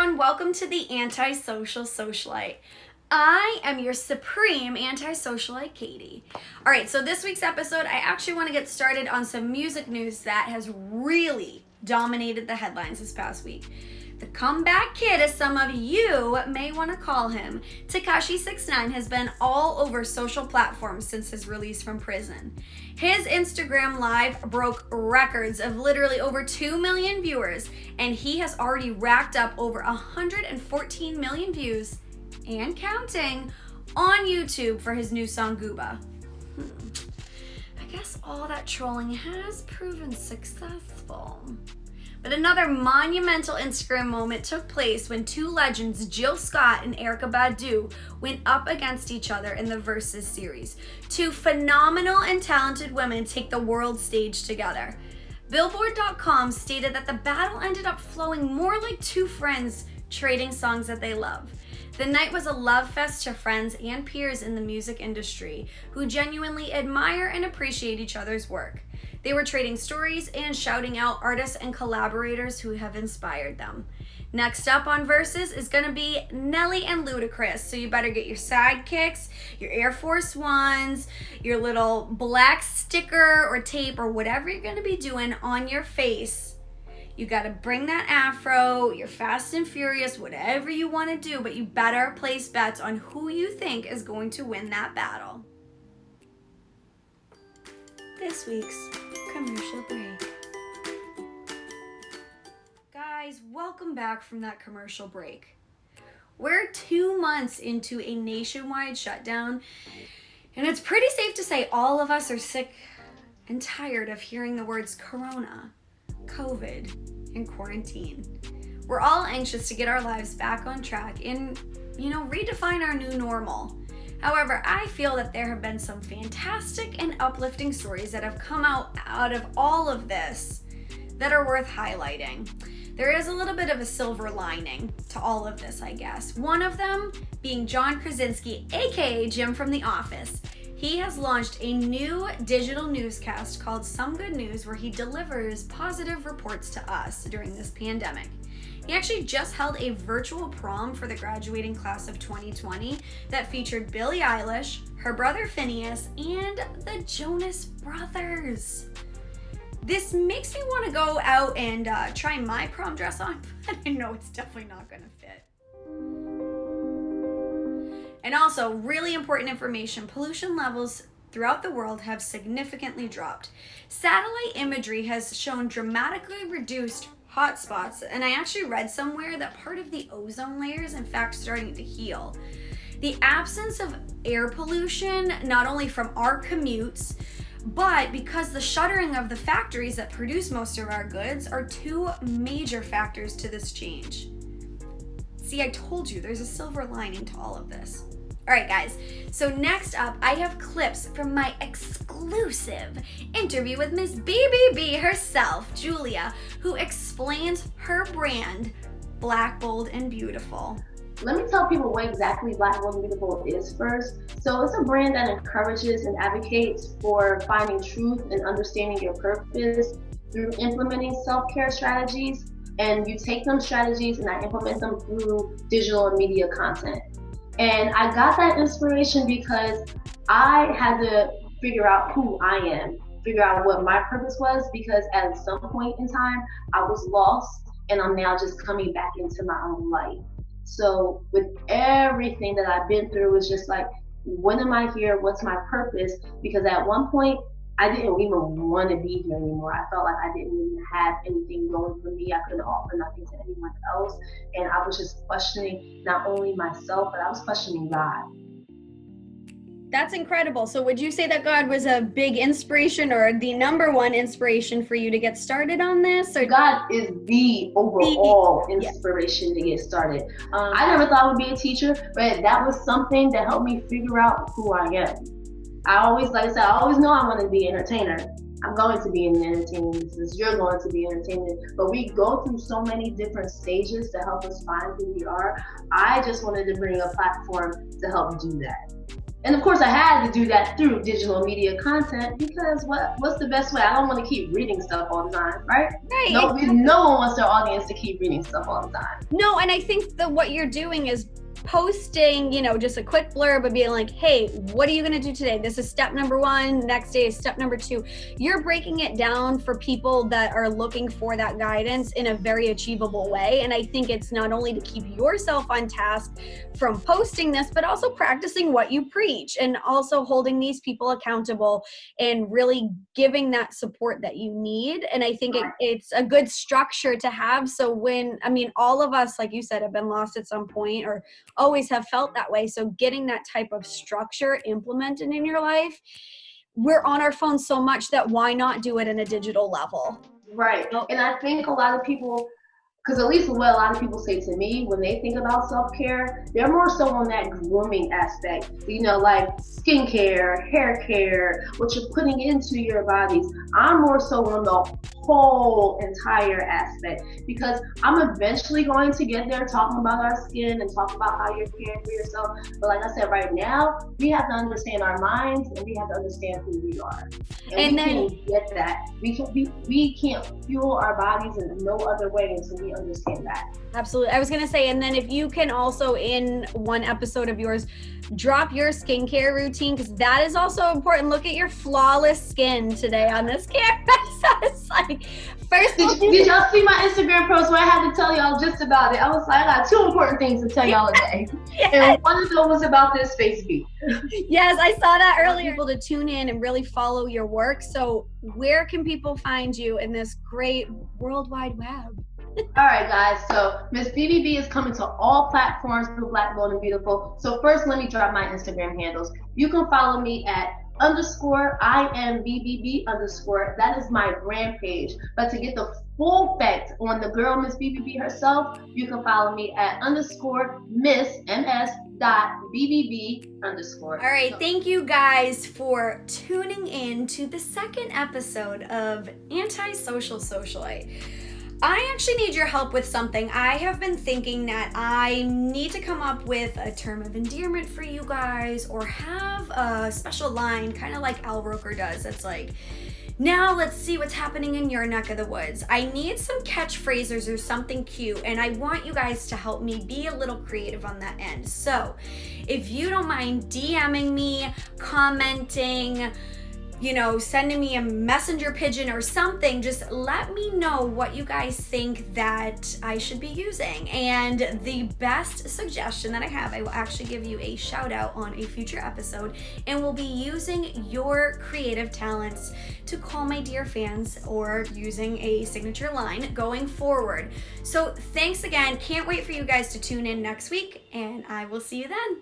everyone, welcome to the Antisocial Socialite. I am your supreme anti-socialite, Katie. All right, so this week's episode, I actually want to get started on some music news that has really dominated the headlines this past week. The comeback kid, as some of you may want to call him, Tekashi 6ix9ine, has been all over social platforms since his release from prison. His Instagram Live broke records of literally over 2 million viewers, and he has already racked up over 114 million views and counting on YouTube for his new song, Gooba. I guess all that trolling has proven successful. But another monumental Instagram moment took place when two legends, Jill Scott and Erykah Badu, went up against each other in the Verzuz series. Two phenomenal and talented women take the world stage together. Billboard.com stated that the battle ended up flowing more like two friends trading songs that they love. The night was a love fest to friends and peers in the music industry who genuinely admire and appreciate each other's work. They were trading stories and shouting out artists and collaborators who have inspired them. Next up on Verzuz is going to be Nelly and Ludacris, so you better get your sidekicks, your Air Force Ones, your little black sticker or tape or whatever you're going to be doing on your face. You got to bring that afro, you're fast and furious, whatever you want to do, but you better place bets on who you think is going to win that battle. This week's commercial break. Guys, welcome back from that commercial break. We're 2 months into a nationwide shutdown, and it's pretty safe to say all of us are sick and tired of hearing the words Corona, COVID, and quarantine. We're all anxious to get our lives back on track and, redefine our new normal. However, I feel that there have been some fantastic and uplifting stories that have come out of all of this that are worth highlighting. There is a little bit of a silver lining to all of this, I guess. One of them being John Krasinski, aka Jim from The Office. He has launched a new digital newscast called Some Good News, where he delivers positive reports to us during this pandemic. He actually just held a virtual prom for the graduating class of 2020 that featured Billie Eilish, her brother Phineas, and the Jonas Brothers. This makes me want to go out and try my prom dress on, but I know it's definitely not going to fit. And also, really important information, pollution levels throughout the world have significantly dropped. Satellite imagery has shown dramatically reduced hotspots, and I actually read somewhere that part of the ozone layer is in fact starting to heal. The absence of air pollution, not only from our commutes, but because the shuttering of the factories that produce most of our goods are two major factors to this change. See, I told you there's a silver lining to all of this. All right, guys, so next up, I have clips from my exclusive interview with Miss BBB herself, Julia, who explains her brand, Black, Bold, and Beautiful. Let me tell people what exactly Black, Bold, and Beautiful is first. So it's a brand that encourages and advocates for finding truth and understanding your purpose through implementing self-care strategies. And you take them strategies and I implement them through digital and media content. And I got that inspiration because I had to figure out who I am, figure out what my purpose was, because at some point in time, I was lost and I'm now just coming back into my own light. So with everything that I've been through, it's just like, when am I here? What's my purpose? Because at one point, I didn't even want to be here anymore. I felt like I didn't even have anything going for me. I couldn't offer nothing to anyone else. And I was just questioning not only myself, but I was questioning God. That's incredible. So would you say that God was a big inspiration or the number one inspiration for you to get started on this? Or God is the overall inspiration to get started. I never thought I would be a teacher, but that was something that helped me figure out who I am. I always know I want to be an entertainer. I'm going to be in the entertainment business. You're going to be entertainment. But we go through so many different stages to help us find who we are. I just wanted to bring a platform to help do that. And of course, I had to do that through digital media content because what's the best way? I don't want to keep reading stuff all the time, right? Right. No, no one wants their audience to keep reading stuff all the time. No, and I think that what you're doing is posting, just a quick blurb of being like, hey, what are you going to do today? This is step number 1. Next day is step number 2. You're breaking it down for people that are looking for that guidance in a very achievable way. And I think it's not only to keep yourself on task from posting this, but also practicing what you preach and also holding these people accountable and really giving that support that you need. And I think it's a good structure to have. So all of us, like you said, have been lost at some point or always have felt that way. So getting that type of structure implemented in your life, we're on our phones so much that why not do it in a digital level? Right. And I think a lot of people, because at least what a lot of people say to me when they think about self-care, they're more so on that grooming aspect, like skincare, hair care, what you're putting into your bodies. I'm more so on the whole entire aspect because I'm eventually going to get there talking about our skin and talking about how you're caring for yourself. But like I said, right now, we have to understand our minds and we have to understand who we are. And we can't get that. We can't fuel our bodies in no other way until we understand that. Absolutely. I was going to say, and then if you can also in one episode of yours, drop your skincare routine, because that is also important. Look at your flawless skin today on this camera. So it's like, first did y'all see my Instagram post where I had to tell y'all just about it? I was like, I got 2 important things to tell y'all today. Yes. And one of them was about this face beat. Yes, I saw that earlier. People to tune in and really follow your work. So where can people find you in this great World Wide Web? All right, guys. So Miss BBB is coming to all platforms through Black, Bold, and Beautiful. So first, let me drop my Instagram handles. You can follow me at _IMBBB_. That is my brand page. But to get the full effect on the girl, Miss BBB herself, you can follow me at _Miss_MS.BBB_. All right, thank you guys for tuning in to the second episode of Antisocial Socialite. I actually need your help with something. I have been thinking that I need to come up with a term of endearment for you guys or have a special line, kind of like Al Roker does. It's like, now let's see what's happening in your neck of the woods. I need some catchphrases or something cute, and I want you guys to help me be a little creative on that end. So if you don't mind DMing me, commenting, sending me a messenger pigeon or something, just let me know what you guys think that I should be using. And the best suggestion that I have, I will actually give you a shout out on a future episode, and we'll be using your creative talents to call my dear fans or using a signature line going forward. So thanks again. Can't wait for you guys to tune in next week, and I will see you then.